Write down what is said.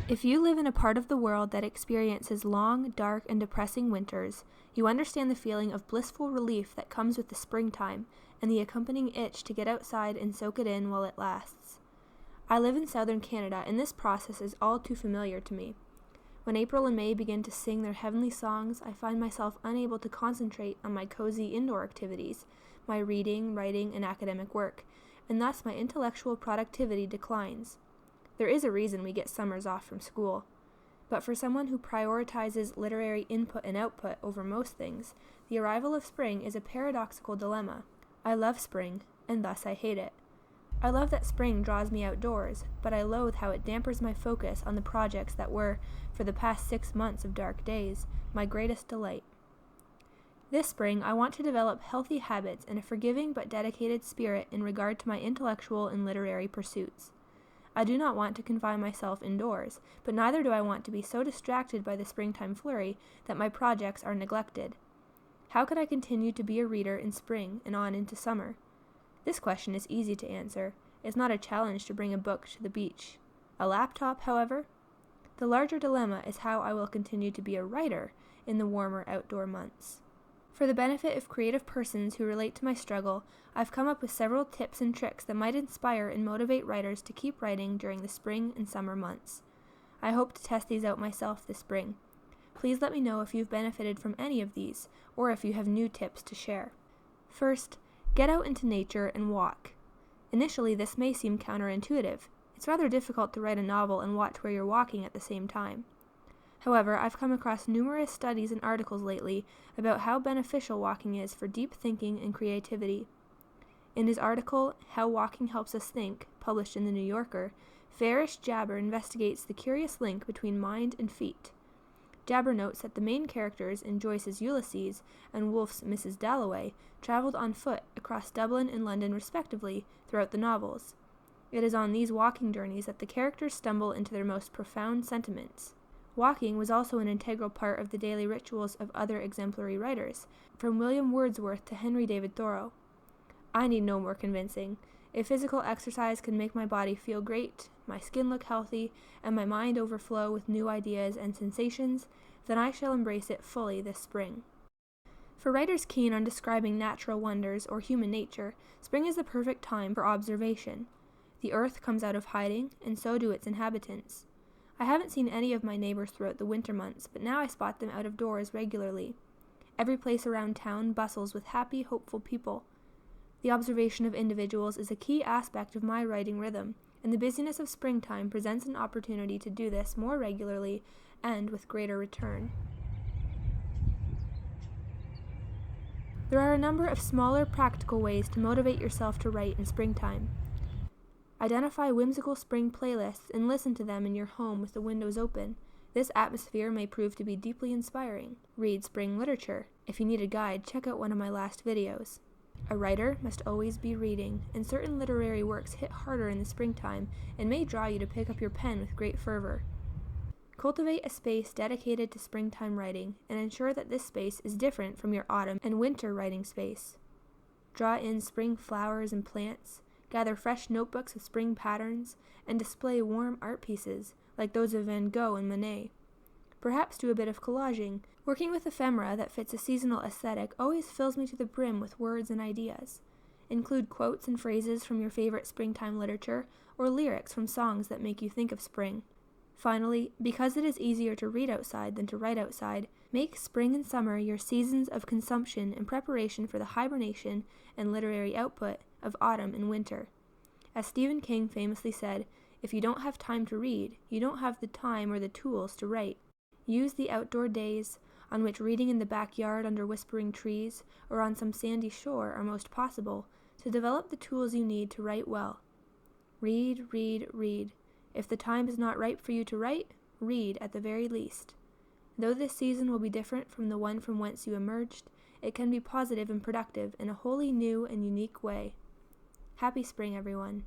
If you live in a part of the world that experiences long, dark, and depressing winters, you understand the feeling of blissful relief that comes with the springtime and the accompanying itch to get outside and soak it in while it lasts. I live in southern Canada, and this process is all too familiar to me. When April and May begin to sing their heavenly songs, I find myself unable to concentrate on my cozy indoor activities, my reading, writing, and academic work, and thus my intellectual productivity declines. There is a reason we get summers off from school. But for someone who prioritizes literary input and output over most things, the arrival of spring is a paradoxical dilemma. I love spring, and thus I hate it. I love that spring draws me outdoors, but I loathe how it dampers my focus on the projects that were, for the past 6 months of dark days, my greatest delight. This spring, I want to develop healthy habits and a forgiving but dedicated spirit in regard to my intellectual and literary pursuits. I do not want to confine myself indoors, but neither do I want to be so distracted by the springtime flurry that my projects are neglected. How could I continue to be a reader in spring and on into summer? This question is easy to answer. It's not a challenge to bring a book to the beach. A laptop, however? The larger dilemma is how I will continue to be a writer in the warmer outdoor months. For the benefit of creative persons who relate to my struggle, I've come up with several tips and tricks that might inspire and motivate writers to keep writing during the spring and summer months. I hope to test these out myself this spring. Please let me know if you've benefited from any of these, or if you have new tips to share. First, get out into nature and walk. Initially, this may seem counterintuitive. It's rather difficult to write a novel and watch where you're walking at the same time. However, I've come across numerous studies and articles lately about how beneficial walking is for deep thinking and creativity. In his article, How Walking Helps Us Think, published in The New Yorker, Farish Jabber investigates the curious link between mind and feet. Jabber notes that the main characters in Joyce's Ulysses and Woolf's Mrs. Dalloway traveled on foot across Dublin and London respectively throughout the novels. It is on these walking journeys that the characters stumble into their most profound sentiments. Walking was also an integral part of the daily rituals of other exemplary writers, from William Wordsworth to Henry David Thoreau. I need no more convincing. If physical exercise can make my body feel great, my skin look healthy, and my mind overflow with new ideas and sensations, then I shall embrace it fully this spring. For writers keen on describing natural wonders or human nature, spring is the perfect time for observation. The earth comes out of hiding, and so do its inhabitants. I haven't seen any of my neighbors throughout the winter months, but now I spot them out of doors regularly. Every place around town bustles with happy, hopeful people. The observation of individuals is a key aspect of my writing rhythm, and the busyness of springtime presents an opportunity to do this more regularly and with greater return. There are a number of smaller, practical ways to motivate yourself to write in springtime. Identify whimsical spring playlists and listen to them in your home with the windows open. This atmosphere may prove to be deeply inspiring. Read spring literature. If you need a guide, check out one of my last videos. A writer must always be reading, and certain literary works hit harder in the springtime and may draw you to pick up your pen with great fervor. Cultivate a space dedicated to springtime writing, and ensure that this space is different from your autumn and winter writing space. Draw in spring flowers and plants, gather fresh notebooks of spring patterns, and display warm art pieces, like those of Van Gogh and Monet. Perhaps do a bit of collaging. Working with ephemera that fits a seasonal aesthetic always fills me to the brim with words and ideas. Include quotes and phrases from your favorite springtime literature, or lyrics from songs that make you think of spring. Finally, because it is easier to read outside than to write outside, make spring and summer your seasons of consumption in preparation for the hibernation and literary output of autumn and winter. As Stephen King famously said, if you don't have time to read, you don't have the time or the tools to write. Use the outdoor days, on which reading in the backyard under whispering trees or on some sandy shore are most possible, to develop the tools you need to write well. Read, read, read. If the time is not ripe for you to write, read at the very least. Though this season will be different from the one from whence you emerged, it can be positive and productive in a wholly new and unique way. Happy spring, everyone.